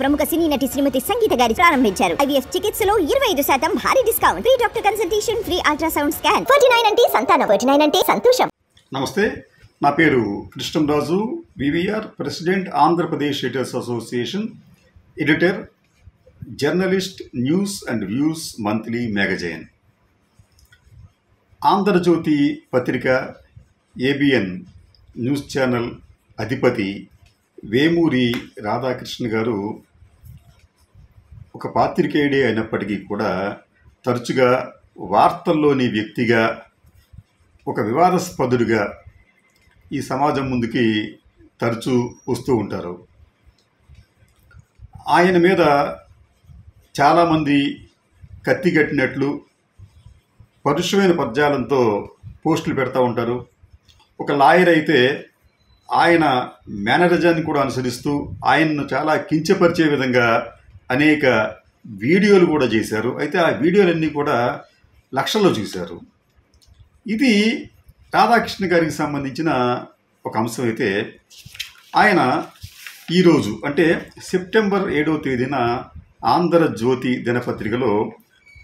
ప్రముఖ సినీ నటి శ్రీమతి సంగీత గారి ప్రారంభించారు. IVF చికిత్సలో 25% భారీ discount, free doctor consultation, free ultrasound scan. 49 అంటే సంతానం, 49 అంటే సంతోషం. నమస్తే, నా పేరు Krishnamraju, VVR president, Andhra Pradesh editors association, editor, journalist, news and views monthly magazine. Andhra Jyothi పత్రిక, ఏబిఎన్ న్యూస్ ఛానల్ అధిపతి వేమూరి రాధాకృష్ణ గారు ఒక పాత్రికేయుడే అయినప్పటికీ కూడా తరచుగా వార్తల్లోని వ్యక్తిగా, ఒక వివాదాస్పదుడిగా ఈ సమాజం ముందుకి తరచూ వస్తూ ఉంటారు. ఆయన మీద చాలామంది కత్తిగట్టినట్లు పరుషమైన పద్యాలంతో పోస్టులు పెడతా ఉంటారు. ఒక లాయర్ అయితే ఆయన మేనరిజాన్ని కూడా అనుసరిస్తూ ఆయన్ను చాలా కించపరిచే విధంగా అనేక వీడియోలు కూడా చేశారు. అయితే ఆ వీడియోలన్నీ కూడా లక్షల్లో చూశారు. ఇది రాధాకృష్ణ గారికి సంబంధించిన ఒక అంశం. అయితే ఆయన ఈరోజు అంటే సెప్టెంబర్ 7వ తేదీన ఆంధ్రజ్యోతి దినపత్రికలో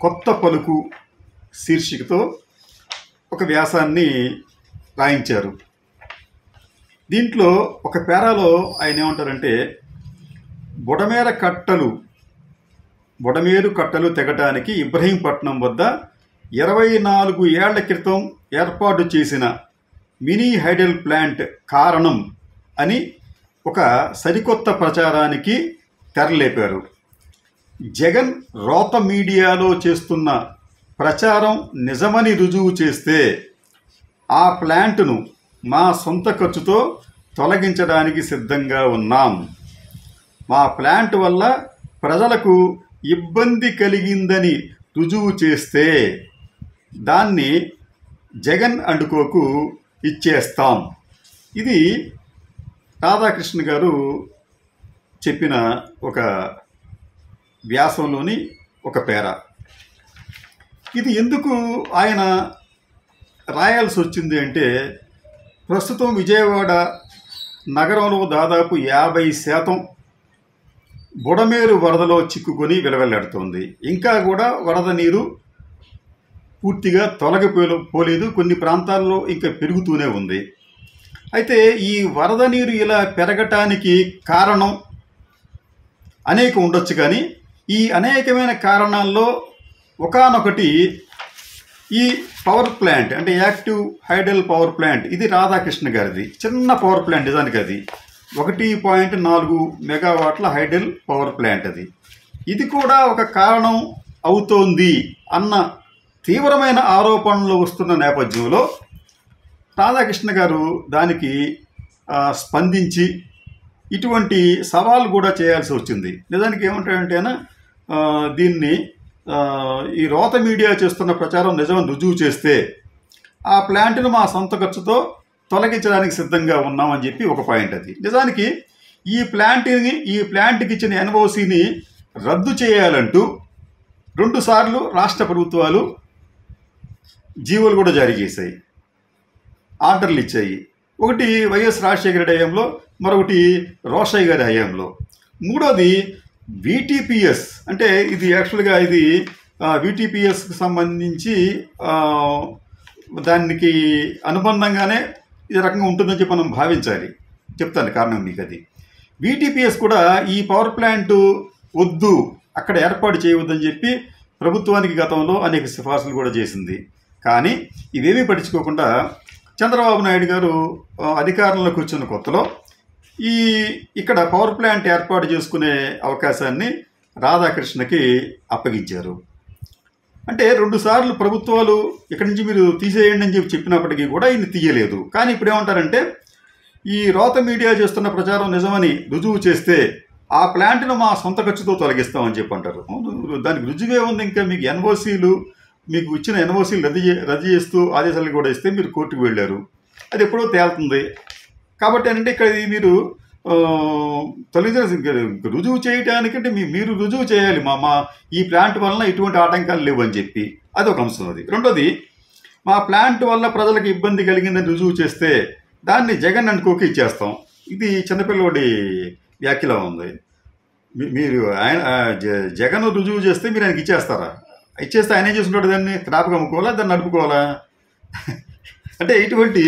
కొత్త పలుకు శీర్షికతో ఒక వ్యాసాన్ని రాయించారు. దీంట్లో ఒక పేరాలో ఆయన ఏమంటారంటే, బుడమేరు కట్టలు తెగటానికి ఇబ్రహీంపట్నం వద్ద 24 ఏళ్ల క్రితం ఏర్పాటు చేసిన మినీ హైడల్ ప్లాంట్ కారణం అని ఒక సరికొత్త ప్రచారానికి తెరలేపారు. జగన్ రోత మీడియాలో చేస్తున్న ప్రచారం నిజమని రుజువు చేస్తే ఆ ప్లాంట్ను మా సొంత ఖర్చుతో తొలగించడానికి సిద్ధంగా ఉన్నాం. మా ప్లాంట్ వల్ల ప్రజలకు ఇబ్బంది కలిగిందని రుజువు చేస్తే దాన్ని జగన్ అండుకోకు ఇచ్చేస్తాం. ఇది రాధాకృష్ణ గారు చెప్పిన ఒక వ్యాసంలోని ఒక పేర. ఇది ఎందుకు ఆయన రాయాల్సి వచ్చింది అంటే, ప్రస్తుతం విజయవాడ నగరంలో దాదాపు 50% బుడమేరు వరదలో చిక్కుకొని విలవెల్లాడుతోంది. ఇంకా కూడా వరద నీరు పూర్తిగా తొలగిపోలేదు. కొన్ని ప్రాంతాల్లో ఇంకా పెరుగుతూనే ఉంది. అయితే ఈ వరద నీరు ఇలా పెరగటానికి కారణం అనేక ఉండొచ్చు, కానీ ఈ అనేకమైన కారణాల్లో ఒకానొకటి ఈ పవర్ ప్లాంట్ అంటే యాక్టివ్ హైడల్ పవర్ ప్లాంట్, ఇది రాధాకృష్ణ గారిది చిన్న పవర్ ప్లాంట్. నిజానికి అది 1.4 మెగావాట్ల హైడల్ పవర్ ప్లాంట్. ఇది కూడా ఒక కారణం అవుతోంది అన్న తీవ్రమైన ఆరోపణలు వస్తున్న నేపథ్యంలో రాధాకృష్ణ గారు దానికి స్పందించి ఇటువంటి సవాల్ కూడా చేయాల్సి వచ్చింది. నిజానికి ఏమంటాడంటేనా, దీన్ని ఈ రోత మీడియా చేస్తున్న ప్రచారం నిజమని రుజువు చేస్తే ఆ ప్లాంట్ను మా సొంత ఖర్చుతో తొలగించడానికి సిద్ధంగా ఉన్నామని చెప్పి ఒక పాయింట్. అది నిజానికి ఈ ప్లాంట్కి ఇచ్చిన ఎన్ఓసిని రద్దు చేయాలంటూ 2 సార్లు రాష్ట్ర ప్రభుత్వాలు జీవోలు కూడా జారీ చేశాయి, ఆర్డర్లు ఇచ్చాయి. ఒకటి వైఎస్ రాజశేఖర రెడ్డి హయాంలో, మరొకటి రోషయ్య గారి హయాంలో. మూడోది VTPS, అంటే ఇది యాక్చువల్గా ఇది VTPSకి సంబంధించి దానికి అనుబంధంగానే ఈ రకంగా ఉంటుందని చెప్పి మనం భావించాలి. చెప్తాను కారణం మీకు. అది VTPS కూడా ఈ పవర్ ప్లాంట్ వద్దు, అక్కడ ఏర్పాటు చేయవద్దని చెప్పి ప్రభుత్వానికి గతంలో అనేక సిఫార్సులు కూడా చేసింది. కానీ ఇవేమీ పట్టించుకోకుండా చంద్రబాబు నాయుడు గారు అధికారంలోకి వచ్చిన కొత్తలో ఇక్కడ పవర్ ప్లాంట్ ఏర్పాటు చేసుకునే అవకాశాన్ని రాధాకృష్ణకి అప్పగించారు. అంటే 2 సార్లు ప్రభుత్వాలు ఇక్కడి నుంచి మీరు తీసేయండి అని చెప్పినప్పటికీ కూడా ఈయన తీయలేదు. కానీ ఇప్పుడు ఏమంటారంటే, ఈ రోత మీడియా చేస్తున్న ప్రచారం నిజమని రుజువు చేస్తే ఆ ప్లాంట్ను మా సొంత ఖర్చుతో తొలగిస్తామని చెప్పి అంటారు. దానికి రుజువే ఉంది. ఇంకా మీకు ఇచ్చిన ఎన్ఓసీలు రద్దు చేస్తూ ఆదేశాలు కూడా ఇస్తే మీరు కోర్టుకు వెళ్ళారు. అది ఎప్పుడో తేలుతుంది. కాబట్టి ఏంటంటే ఇక్కడ మీరు రుజువు చేయడానికంటే మీరు రుజువు చేయాలి, మా ఈ ప్లాంట్ వలన ఎటువంటి ఆటంకాలు లేవు అని చెప్పి. అది ఒక అంశం. అది రెండోది, మా ప్లాంట్ వల్ల ప్రజలకు ఇబ్బంది కలిగిందని రుజువు చేస్తే దాన్ని జగన్ అండ్ కోకి ఇచ్చేస్తాం. ఇది చిన్నపిల్లవాడి వ్యాఖ్యలా ఉంది. మీరు ఆయన జగన్ రుజువు చేస్తే మీరు ఆయనకి ఇచ్చేస్తారా? ఇచ్చేస్తే ఆయన ఏం చేసుకుంటాడు? దాన్ని క్రాప్కి అమ్ముకోవాలా, దాన్ని నడుపుకోవాలా? అంటే ఇటువంటి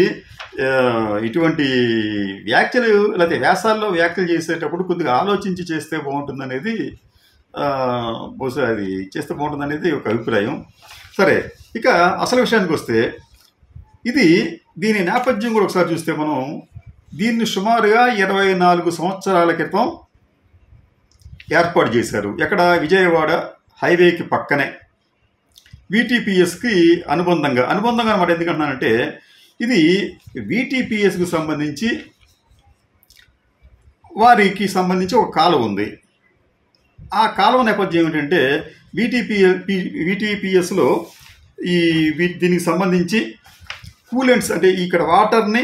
వ్యాఖ్యలు లేకపోతే వ్యాసాల్లో వ్యాఖ్యలు చేసేటప్పుడు కొద్దిగా ఆలోచించి చేస్తే బాగుంటుందనేది, బహుశా అది చేస్తే బాగుంటుందనేది ఒక అభిప్రాయం. సరే, ఇక అసలు విషయానికి వస్తే దీని నేపథ్యం కూడా ఒకసారి చూస్తే మనం దీన్ని సుమారుగా 24 సంవత్సరాల క్రితం ఏర్పాటు చేశారు. ఎక్కడ? విజయవాడ హైవేకి పక్కనే VTPSకి అనుబంధంగా అనమాట. ఎందుకంటున్నానంటే ఇది VTPSకు సంబంధించి వారికి సంబంధించి ఒక కాలువ ఉంది. ఆ కాలువ నేపథ్యం ఏమిటంటే VTPSలో దీనికి సంబంధించి కూలెంట్స్, అంటే ఇక్కడ వాటర్ని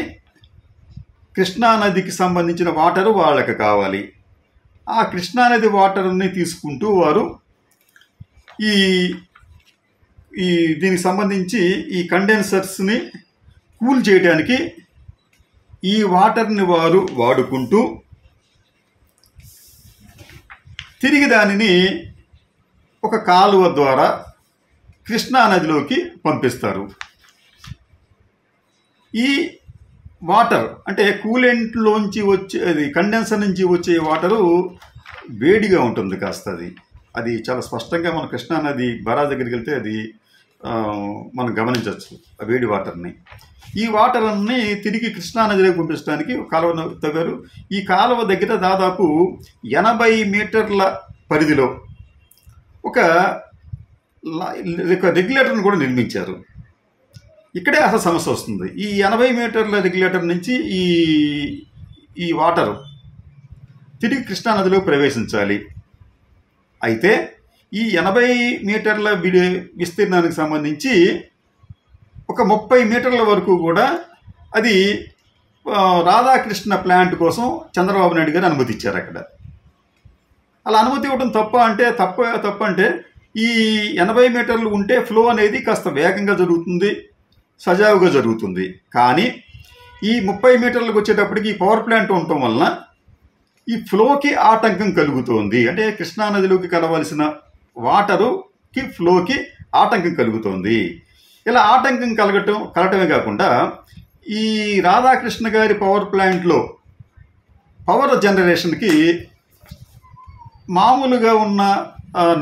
కృష్ణానదికి సంబంధించిన వాటరు వాళ్ళకి కావాలి. ఆ కృష్ణానది వాటర్ని తీసుకుంటూ వారు దీనికి సంబంధించి ఈ కండెన్సర్స్ని కూల్ చేయడానికి ఈ వాటర్ని వారు వాడుకుంటూ తిరిగి దానిని ఒక కాలువ ద్వారా కృష్ణానదిలోకి పంపిస్తారు. ఈ వాటర్ అంటే కూలెంట్లోంచి అది కండెన్సర్ నుంచి వచ్చే వాటరు వేడిగా ఉంటుంది కాస్త. అది చాలా స్పష్టంగా మన కృష్ణానది బరాజ్ దగ్గరికి వెళ్తే అది మనం గమనించవచ్చు ఆ వేడి వాటర్ని. ఈ వాటర్ అన్ని తిరిగి కృష్ణానదిలోకి పంపించడానికి కాలువను తవ్వారు. ఈ కాలువ దగ్గర దాదాపు 80 మీటర్ల పరిధిలో ఒక రెగ్యులేటర్ని కూడా నిర్మించారు. ఇక్కడే అసలు సమస్య వస్తుంది. ఈ 80 మీటర్ల రెగ్యులేటర్ నుంచి ఈ వాటరు తిరిగి కృష్ణానదిలో ప్రవేశించాలి. అయితే ఈ 80 మీటర్ల విస్తీర్ణానికి సంబంధించి ఒక 30 మీటర్ల వరకు కూడా అది రాధాకృష్ణ ప్లాంట్ కోసం చంద్రబాబు నాయుడు గారు అనుమతి ఇచ్చారు. అక్కడ అలా అనుమతి ఇవ్వడం తప్ప అంటే ఈ 80 మీటర్లు ఉంటే ఫ్లో అనేది కాస్త వేగంగా జరుగుతుంది, సజావుగా జరుగుతుంది. కానీ ఈ 30 మీటర్లకు వచ్చేటప్పటికి ఈ పవర్ ప్లాంట్ ఉండటం వలన ఈ ఫ్లోకి ఆటంకం కలుగుతోంది. అంటే కృష్ణానదిలోకి కలవాల్సిన వాటరుకి ఫ్లోకి ఆటంకం కలుగుతోంది. ఇలా ఆటంకం కలగటమే కాకుండా ఈ రాధాకృష్ణ గారి పవర్ ప్లాంట్లో పవర్ జనరేషన్కి మామూలుగా ఉన్న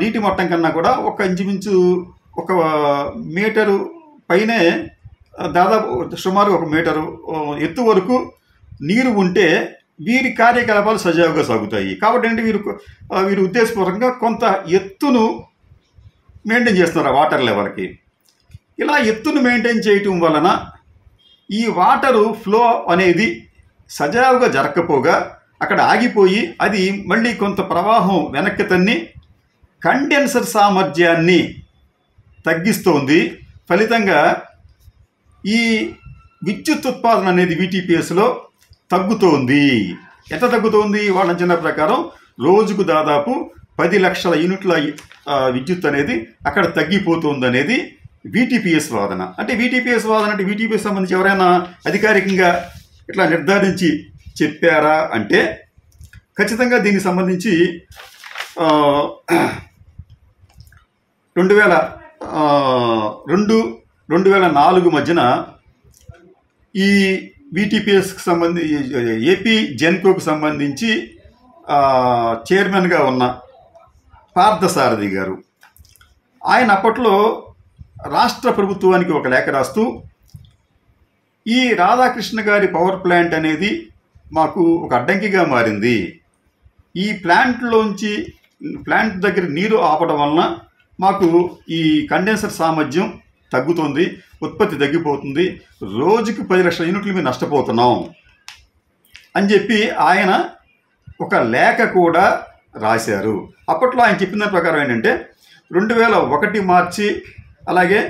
నీటి మట్టం కన్నా కూడా ఇంచుమించు 1 మీటరు పైనే, దాదాపు సుమారు 1 మీటరు ఎత్తు వరకు నీరు ఉంటే వీరి కార్యకలాపాలు సజావుగా సాగుతాయి. కాబట్టి అంటే వీరు ఉద్దేశపూర్వకంగా కొంత ఎత్తును మెయింటైన్ చేస్తున్నారు ఆ వాటర్ లెవెల్కి. ఇలా ఎత్తును మెయింటైన్ చేయటం వలన ఈ వాటరు ఫ్లో అనేది సజావుగా జరగకపోగా అక్కడ ఆగిపోయి అది మళ్ళీ కొంత ప్రవాహం వెనక్కి తన్ని కండెన్సర్ సామర్థ్యాన్ని తగ్గిస్తోంది. ఫలితంగా ఈ విద్యుత్ ఉత్పాదన అనేది VTPSలో తగ్గుతోంది. ఎంత తగ్గుతోంది? వాళ్ళ అంచనా ప్రకారం రోజుకు దాదాపు 10 లక్షల యూనిట్ల విద్యుత్ అనేది అక్కడ తగ్గిపోతుంది అనేది VTPS వాదన. అంటే VTPS సంబంధించి ఎవరైనా అధికారికంగా ఇట్లా నిర్ధారించి చెప్పారా అంటే ఖచ్చితంగా దీనికి సంబంధించి 2002-2004 మధ్యన ఈ VTPSకి సంబంధించి ఏపీ జెన్కోకు సంబంధించి చైర్మన్గా ఉన్న పార్థసారథి గారు, ఆయన అప్పట్లో రాష్ట్ర ప్రభుత్వానికి ఒక లేఖ రాస్తూ ఈ రాధాకృష్ణ గారి పవర్ ప్లాంట్ అనేది మాకు ఒక అడ్డంకిగా మారింది. ఈ ప్లాంట్ దగ్గర నీరు ఆపడం వలన మాకు ఈ కండెన్సర్ సామర్థ్యం తగ్గుతుంది, ఉత్పత్తి తగ్గిపోతుంది, రోజుకి 10 లక్షల యూనిట్లు మేము నష్టపోతున్నాం అని చెప్పి ఆయన ఒక లేఖ కూడా రాశారు. అప్పట్లో ఆయన చెప్పిన ప్రకారం ఏంటంటే 2001 మార్చి, అలాగే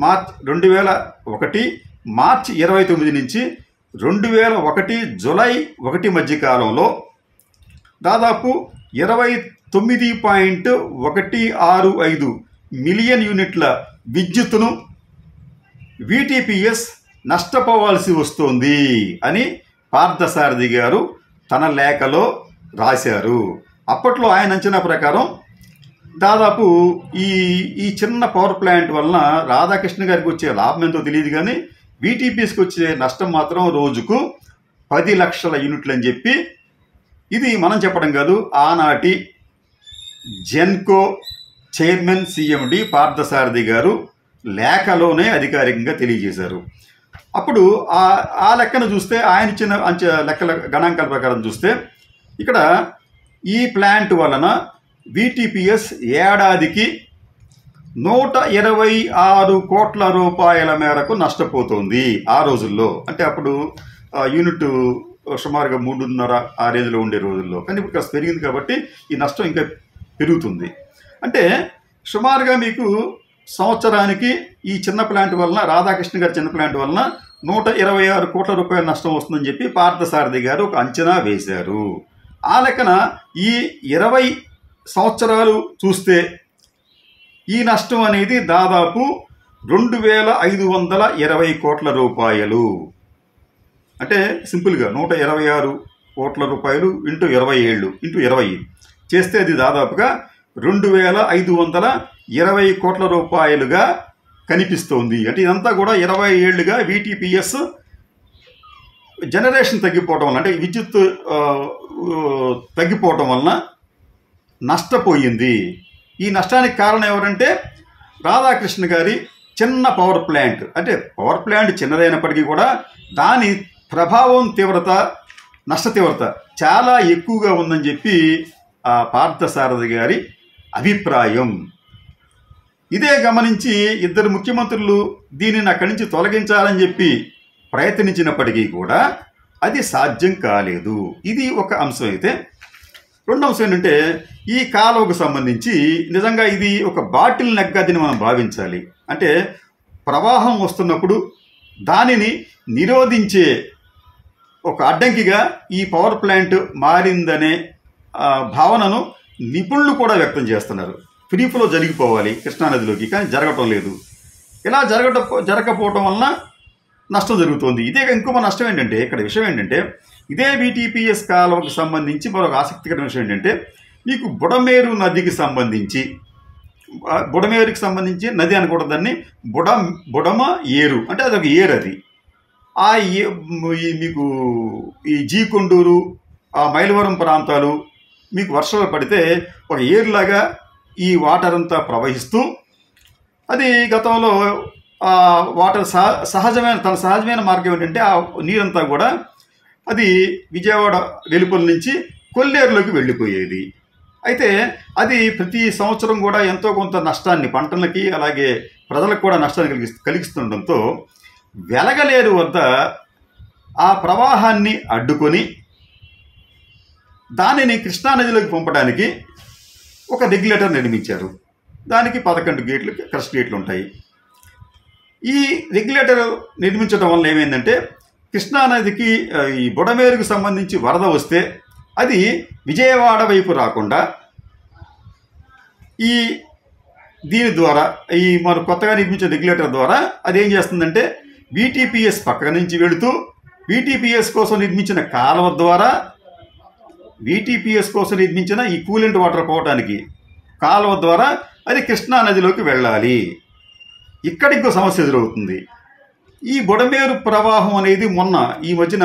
2001 మార్చి 29 నుంచి 2001 జూలై 1 మధ్య కాలంలో దాదాపు 29.165 మిలియన్ యూనిట్ల విద్యుత్తును VTPS నష్టపోవాల్సి వస్తుంది అని పార్థసారథి గారు తన లేఖలో రాశారు. అప్పట్లో ఆయన అంచనా ప్రకారం దాదాపు ఈ ఈ చిన్న పవర్ ప్లాంట్ వలన రాధాకృష్ణ గారికి వచ్చే లాభం ఎంతో తెలియదు, కానీ వీటీపీఎస్కి వచ్చే నష్టం మాత్రం రోజుకు 10 లక్షల యూనిట్లు అని చెప్పి, ఇది మనం చెప్పడం కాదు, ఆనాటి జెన్కో చైర్మన్ సిఎండి పార్థసారథి గారు లేఖలోనే అధికారికంగా తెలియజేశారు. అప్పుడు ఆ లెక్కను చూస్తే, ఆయన ఇచ్చిన లెక్కల గణాంకాల ప్రకారం చూస్తే ఇక్కడ ఈ ప్లాంట్ వలన వీటీపీఎస్ ఏడాదికి 126 కోట్ల రూపాయల మేరకు నష్టపోతుంది ఆ రోజుల్లో. అంటే అప్పుడు యూనిట్ సుమారుగా 3.5 ఆ రేంజ్లో ఉండే రోజుల్లో, కానీ ఇప్పుడు కాస్త పెరిగింది కాబట్టి ఈ నష్టం ఇంకా పెరుగుతుంది. అంటే సుమారుగా మీకు సంవత్సరానికి ఈ చిన్న ప్లాంట్ వలన, రాధాకృష్ణ గారి చిన్న ప్లాంట్ వలన 126 కోట్ల రూపాయల నష్టం వస్తుందని చెప్పి పార్థసారథి గారు ఒక అంచనా వేశారు. ఆ లెక్కన ఈ 20 సంవత్సరాలు చూస్తే ఈ నష్టం అనేది దాదాపు 2520 కోట్ల రూపాయలు. అంటే సింపుల్గా 126 కోట్ల రూపాయలు ఇంటూ 20 ఏళ్ళు ఇంటూ 20 చేస్తే అది దాదాపుగా 2520 కోట్ల రూపాయలుగా కనిపిస్తోంది. అంటే ఇదంతా కూడా 20 ఏళ్ళుగా వీటీపీఎస్ జనరేషన్ తగ్గిపోవటం వల్ల, అంటే విద్యుత్ తగ్గిపోవటం వలన నష్టపోయింది. ఈ నష్టానికి కారణం ఎవరంటే రాధాకృష్ణ గారి చిన్న పవర్ ప్లాంట్. అంటే పవర్ ప్లాంట్ చిన్నదైనప్పటికీ కూడా దాని ప్రభావం తీవ్రత, నష్ట తీవ్రత చాలా ఎక్కువగా ఉందని చెప్పి ఆ పార్థసారథి గారి అభిప్రాయం. ఇదే గమనించి ఇద్దరు ముఖ్యమంత్రులు దీనిని అక్కడి నుంచి తొలగించాలని చెప్పి ప్రయత్నించినప్పటికీ కూడా అది సాధ్యం కాలేదు. ఇది ఒక అంశం. అయితే రెండో అంశం ఏంటంటే ఈ కాలువకు సంబంధించి నిజంగా ఇది ఒక బాటిల్ నెక్గా దీన్ని మనం భావించాలి. అంటే ప్రవాహం వస్తున్నప్పుడు దానిని నిరోధించే ఒక అడ్డంకిగా ఈ పవర్ ప్లాంట్ మారిందనే భావనను నిపుణులు కూడా వ్యక్తం చేస్తున్నారు. ఫ్రీ ఫ్లో జరిగిపోవాలి కృష్ణానదిలోకి, కానీ జరగటం లేదు. ఇలా జరగకపోవటం వలన నష్టం జరుగుతోంది. ఇదే ఇంకొక నష్టం ఏంటంటే, ఇక్కడ విషయం ఏంటంటే, ఇదే వీటీపీఎస్ కాలువకు సంబంధించి మరొక ఆసక్తికరమైన విషయం ఏంటంటే, మీకు బుడమేరు నదికి సంబంధించి, బుడమేరుకి సంబంధించి నది అనకూడదాన్ని, బుడమ ఏరు అంటే అదొక ఏరు. అది మీకు ఈ జీకొండూరు, ఆ మైలవరం ప్రాంతాలు మీకు వర్షాలు పడితే ఒక ఏరులాగా ఈ వాటర్ అంతా ప్రవహిస్తూ, అది గతంలో వాటర్ తన సహజమైన మార్గం ఏంటంటే ఆ నీరంతా కూడా అది విజయవాడ వెలుపల నుంచి కొల్లేరులోకి వెళ్ళిపోయేది. అయితే అది ప్రతి సంవత్సరం కూడా ఎంతో కొంత నష్టాన్ని పంటలకి అలాగే ప్రజలకు కూడా నష్టాన్ని కలిగిస్తుండడంతో వెలగలేరు వద్ద ఆ ప్రవాహాన్ని అడ్డుకొని దానిని కృష్ణానదిలోకి పంపడానికి ఒక రెగ్యులేటర్ నిర్మించారు. దానికి 11 గేట్లు, క్రస్ట్ గేట్లు ఉంటాయి. ఈ రెగ్యులేటర్ నిర్మించడం వల్ల ఏమైందంటే, కృష్ణానదికి ఈ బుడమేరుకు సంబంధించి వరద వస్తే అది విజయవాడ వైపు రాకుండా దీని ద్వారా, ఈ మన కొత్తగా నిర్మించిన రెగ్యులేటర్ ద్వారా అదేం చేస్తుందంటే, వీటీపీఎస్ పక్క నుంచి వెళుతూ వీటీపీఎస్ కోసం నిర్మించిన కాలువ ద్వారా, వీటీపీఎస్ కోసం నిర్మించిన ఈ కూలెంట్ వాటర్ పోవటానికి కాలువ ద్వారా అది కృష్ణానదిలోకి వెళ్ళాలి. ఇక్కడ ఇంకో సమస్య ఎదురవుతుంది. ఈ బుడమేరు ప్రవాహం అనేది మొన్న ఈ మధ్యన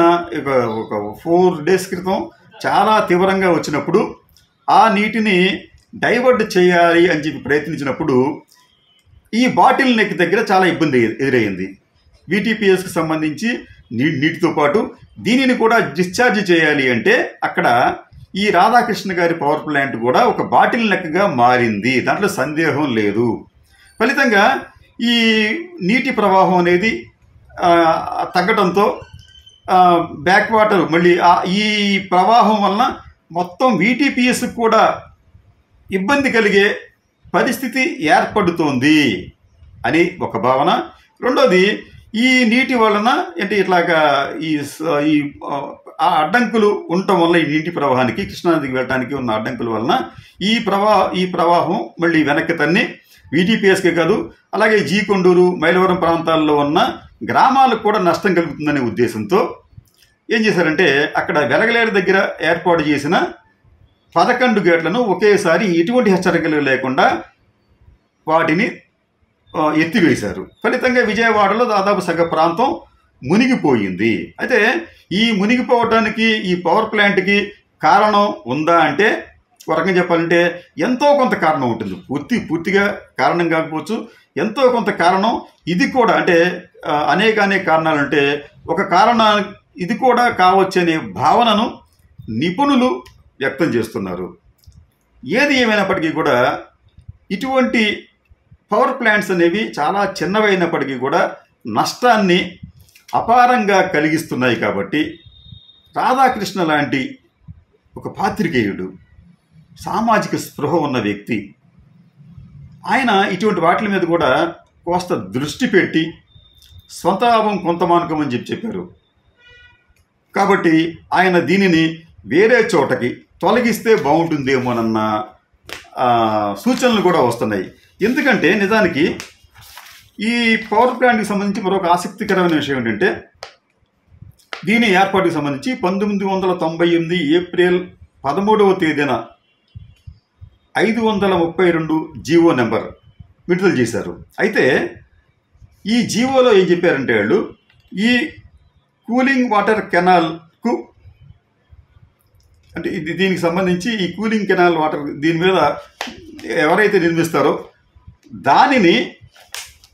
ఒక 4 డేస్ క్రితం చాలా తీవ్రంగా వచ్చినప్పుడు ఆ నీటిని డైవర్ట్ చేయాలి అని చెప్పి ప్రయత్నించినప్పుడు ఈ బాటిల్ నెక్ దగ్గర చాలా ఇబ్బంది ఎదురైంది. వీటీపీఎస్కి సంబంధించి నీటితో పాటు దీనిని కూడా డిశ్చార్జ్ చేయాలి అంటే అక్కడ ఈ రాధాకృష్ణ గారి పవర్ ప్లాంట్ కూడా ఒక బాటిల్ నెక్గా మారింది. దాంట్లో సందేహం లేదు. ఫలితంగా ఈ నీటి ప్రవాహం అనేది తగ్గడంతో బ్యాక్ వాటర్ మళ్ళీ ఈ ప్రవాహం వలన మొత్తం వీటీపీఎస్ కూడా ఇబ్బంది కలిగే పరిస్థితి ఏర్పడుతోంది అని ఒక భావన. రెండోది, ఈ నీటి వలన అంటే ఇట్లాగా ఈ అడ్డంకులు ఉండటం వల్ల ఈ నీటి ప్రవాహానికి, కృష్ణానదికి వెళ్ళడానికి ఉన్న అడ్డంకుల వలన ఈ ప్రవాహం మళ్ళీ వెనక్కి తన్ని వీటీపీఎస్కే కాదు అలాగే జీకొండూరు, మైలవరం ప్రాంతాల్లో ఉన్న గ్రామాలకు కూడా నష్టం కలుగుతుందనే ఉద్దేశంతో ఏం చేశారంటే, అక్కడ వెలగలేరు దగ్గర ఏర్పాటు చేసిన 11 గేట్లను ఒకేసారి ఎటువంటి హెచ్చరికలు లేకుండా వాటిని ఎత్తివేశారు. ఫలితంగా విజయవాడలో దాదాపు సగ ప్రాంతం మునిగిపోయింది. అయితే ఈ మునిగిపోవటానికి ఈ పవర్ ప్లాంట్కి కారణం ఉందా అంటే, ఒక రకంగా చెప్పాలంటే ఎంతో కొంత కారణం ఉంటుంది. పూర్తిగా కారణం కాకపోవచ్చు, ఎంతో కొంత కారణం ఇది కూడా. అంటే అనేక కారణాలు అంటే ఒక కారణం ఇది కూడా కావచ్చు అనే భావనను నిపుణులు వ్యక్తం చేస్తున్నారు. ఏది ఏమైనప్పటికీ కూడా ఇటువంటి పవర్ ప్లాంట్స్ అనేవి చాలా చిన్నవైనప్పటికీ కూడా నష్టాన్ని అపారంగా కలిగిస్తున్నాయి. కాబట్టి రాధాకృష్ణ లాంటి ఒక పాత్రికేయుడు, సామాజిక స్పృహ ఉన్న వ్యక్తి, ఆయన ఇటువంటి వాటి మీద కూడా కోస్త దృష్టి పెట్టి స్వంత లాభం కొంత మానుకం అని చెప్పారు. కాబట్టి ఆయన దీనిని వేరే చోటకి తొలగిస్తే బాగుంటుందేమోనన్న సూచనలు కూడా వస్తున్నాయి. ఎందుకంటే నిజానికి ఈ పవర్ ప్లాంట్కి సంబంధించి మరొక ఆసక్తికరమైన విషయం ఏంటంటే, దీని ఏర్పాటుకి సంబంధించి 1998 ఏప్రిల్ 13వ తేదీన 532 జీవో నెంబర్ విడుదల చేశారు. అయితే ఈ జీవోలో ఏం చెప్పారంటే వాళ్ళు, ఈ కూలింగ్ వాటర్ కెనాల్కు అంటే దీనికి సంబంధించి ఈ కూలింగ్ కెనాల్ వాటర్ దీని మీద ఎవరైతే నిర్మిస్తారో దానిని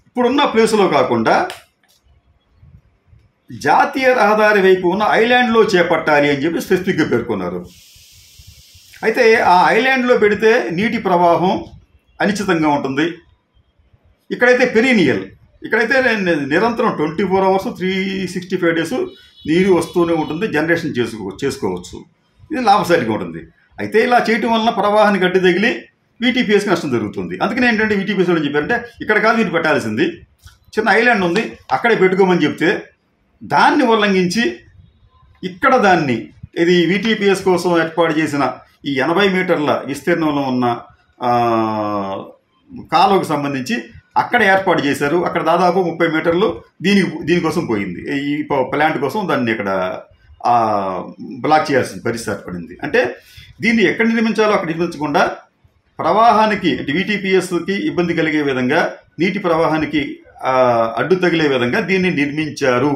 ఇప్పుడున్న ప్లేసులో కాకుండా జాతీయ రహదారి వైపు ఉన్న ఐలాండ్లో చేపట్టాలి అని చెప్పి స్పెసిఫిక్గా పేర్కొన్నారు. అయితే ఆ ఐలాండ్లో పెడితే నీటి ప్రవాహం అనిశ్చితంగా ఉంటుంది. ఇక్కడైతే పెరీనియల్, ఇక్కడైతే నిరంతరం 24 hours 365 days నీరు వస్తూనే ఉంటుంది, జనరేషన్ చేసుకోవచ్చు. ఇది లాభసాటిగా ఉంటుంది. అయితే ఇలా చేయటం వలన ప్రవాహానికి గడ్డి తగిలి వీటీపీఎస్కి నష్టం జరుగుతుంది. అందుకని ఏంటంటే వీటీపీఎస్ ఏం చెప్పారంటే, ఇక్కడ కాదు వీటి పెట్టాల్సింది, చిన్న ఐలాండ్ ఉంది అక్కడే పెట్టుకోమని చెప్తే దాన్ని ఉల్లంఘించి ఇక్కడ దాన్ని ఇది వీటీపీఎస్ కోసం ఏర్పాటు చేసిన ఈ 80 మీటర్ల విస్తీర్ణంలో ఉన్న కాలువకు సంబంధించి అక్కడ ఏర్పాటు చేశారు. అక్కడ దాదాపు 30 మీటర్లు దీనికోసం పోయింది. ఈ ప్లాంట్ కోసం దాన్ని ఇక్కడ బ్లాక్ చేయాల్సిన పరిస్థితి ఏర్పడింది. అంటే దీన్ని ఎక్కడ నిర్మించాలో అక్కడ నిర్మించకుండా ప్రవాహానికి అంటే వీటీపీఎస్కి ఇబ్బంది కలిగే విధంగా, నీటి ప్రవాహానికి అడ్డు తగిలే విధంగా దీన్ని నిర్మించారు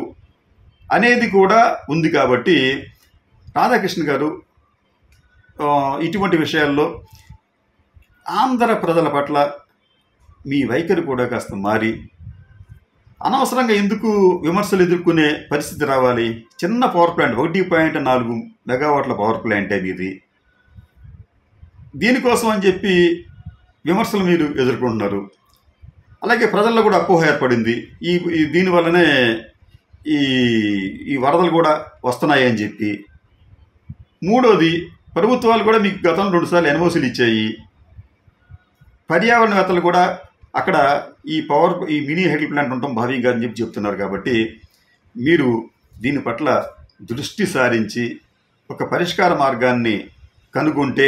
అనేది కూడా ఉంది. కాబట్టి రాధాకృష్ణ గారు ఇటువంటి విషయాల్లో ఆంధ్ర ప్రజల పట్ల మీ వైఖరి కూడా కాస్త మారి, అనవసరంగా ఎందుకు విమర్శలు ఎదుర్కొనే పరిస్థితి రావాలి? చిన్న పవర్ ప్లాంట్ 1.4 మెగావాట్ల పవర్ ప్లాంటే మీది. దీనికోసం అని చెప్పి విమర్శలు మీరు ఎదుర్కొంటున్నారు. అలాగే ప్రజల్లో కూడా అపోహ ఏర్పడింది. దీనివల్లనే ఈ వరదలు కూడా వస్తున్నాయి అని చెప్పి. మూడోది, ప్రభుత్వాలు కూడా మీకు గతంలో 2 సార్లు ఎన్ఓసీలు ఇచ్చాయి. పర్యావరణవేత్తలు కూడా అక్కడ ఈ మినీ హైడ్రో ప్లాంట్ ఉండటం భావ్యంగా అని చెప్పి చెప్తున్నారు. కాబట్టి మీరు దీని పట్ల దృష్టి సారించి ఒక పరిష్కార మార్గాన్ని కనుగొంటే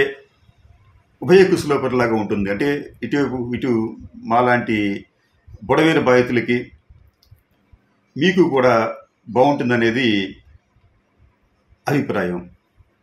ఉభయ కుశలోపరిలాగా ఉంటుంది. అంటే ఇటు మాలాంటి బుడవేరు బాధితులకి మీకు కూడా బాగుంటుందనేది అభిప్రాయం.